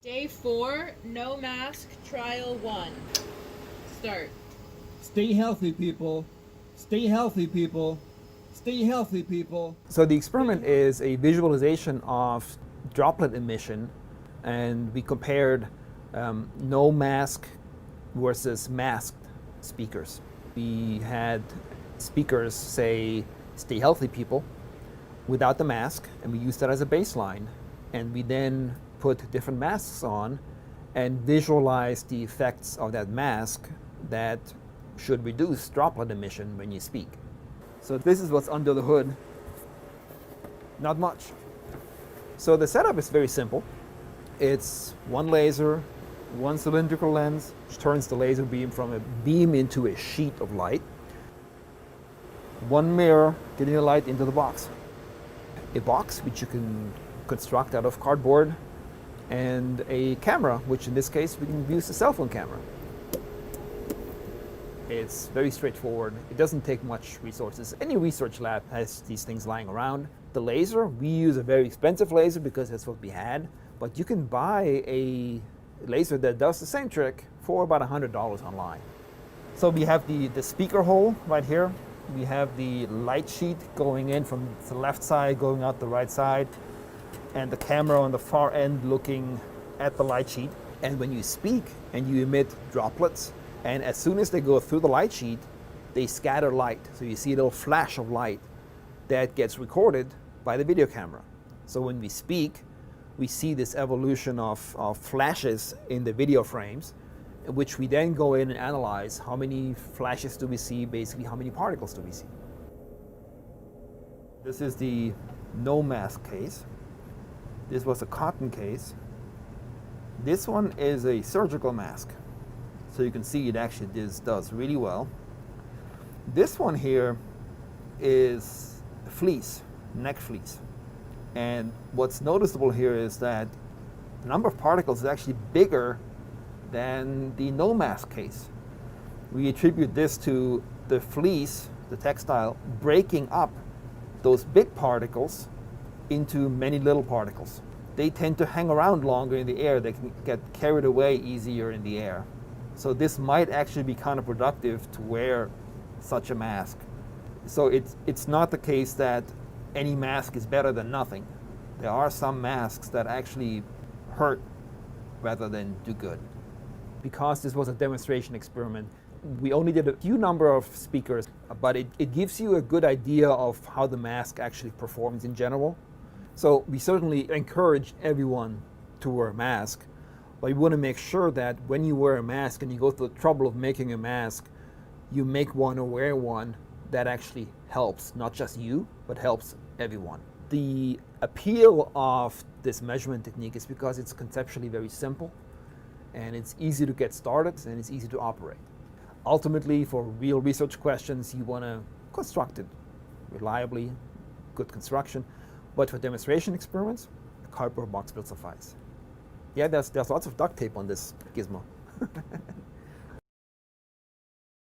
Day 4, no mask, trial 1. Start. Stay healthy, people. Stay healthy, people. Stay healthy, people. So the experiment is a visualization of droplet emission, and we compared no mask versus masked speakers. We had speakers say, stay healthy, people, without the mask, and we used that as a baseline. And we then put different masks on and visualize the effects of that mask that should reduce droplet emission when you speak. So this is what's under the hood. Not much. So the setup is very simple. It's one laser, one cylindrical lens, which turns the laser beam from a beam into a sheet of light. One mirror getting the light into the box. A box which you can construct out of cardboard, and a camera, which in this case we can use a cell phone camera. It's very straightforward. It doesn't take much resources. Any research lab has these things lying around. The laser, we use a very expensive laser because that's what we had, but you can buy a laser that does the same trick for about $100 online. So we have the speaker hole right here. We have the light sheet going in from the left side, going out the right side, and the camera on the far end looking at the light sheet. And when you speak and you emit droplets, and as soon as they go through the light sheet, they scatter light. So you see a little flash of light that gets recorded by the video camera. So when we speak, we see this evolution of flashes in the video frames, which we then go in and analyze. How many flashes do we see? Basically, how many particles do we see? This is the no mask case. This was a cotton case. This one is a surgical mask. So you can see it actually does really well. This one here is fleece, neck fleece. And what's noticeable here is that the number of particles is actually bigger than the no mask case. We attribute this to the fleece, the textile, breaking up those big particles into many little particles. They tend to hang around longer in the air. They can get carried away easier in the air. So this might actually be counterproductive to wear such a mask. So it's not the case that any mask is better than nothing. There are some masks that actually hurt rather than do good. Because this was a demonstration experiment, we only did a few number of speakers, but it gives you a good idea of how the mask actually performs in general. So we certainly encourage everyone to wear a mask, but you want to make sure that when you wear a mask and you go through the trouble of making a mask, you make one or wear one that actually helps, not just you, but helps everyone. The appeal of this measurement technique is because it's conceptually very simple, and it's easy to get started, and it's easy to operate. Ultimately, for real research questions, you want to construct it reliably, good construction. But for demonstration experiments, a cardboard box will suffice. Yeah, there's lots of duct tape on this gizmo.